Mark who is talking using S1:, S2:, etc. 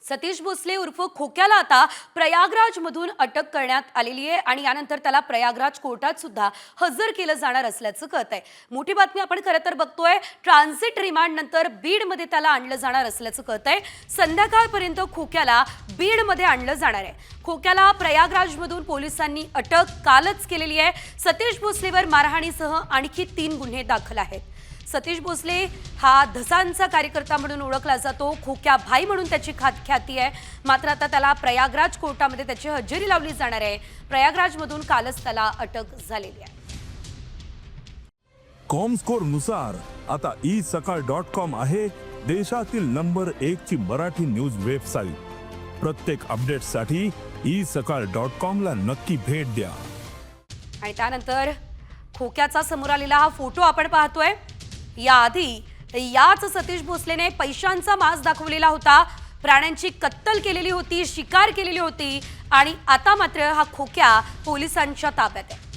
S1: सतीश भोसले उर्फ खोक्याला आता प्रयागराजमधून अटक करण्यात आलेली आहे आणि यानंतर त्याला प्रयागराज कोर्टात सुद्धा हजर केलं जाणार असल्याचं कळतंय। मोठी बातमी आपण खरं तर बघतोय, ट्रान्झिट रिमांड नंतर बीडमध्ये त्याला आणलं जाणार असल्याचं कळतंय। संध्याकाळपर्यंत खोक्याला बीडमध्ये आणलं जाणार आहे। खोक्याला प्रयागराजमधून पोलिसांनी अटक कालच केलेली आहे। सतीश भोसलेवर मारहाणीसह आणखी 3 गुन्हे दाखल आहेत। सतीश भोसले हा धसांचा कार्यकर्ता म्हणून ओळखला जातो। खोक्या भाई म्हणून त्याची ख्याती आहे। मात्र आता त्याला प्रयागराज कोर्टामध्ये त्याची हजेरी लावली जाणार आहे। प्रयागराजमधून कालच त्याला अटक झालेली आहे।
S2: कॉमस्कोर नुसार आता isakal.com आहे देशातील नंबर 1 ची मराठी न्यूज वेबसाईट। प्रत्येक अपडेटसाठी isakal.com ला नक्की भेट द्या।
S1: आणि त्यानंतर खोक्याचा समोर आलेला हा फोटो आपण पाहतोय। याआधी याच सतीश भोसलेने पैशांचा माज दाखवलेला होता, प्राण्यांची कत्तल केलेली होती, शिकार केलेली होती आणि आता मात्र हा खोक्या पोलिसांच्या ताब्यात आहे।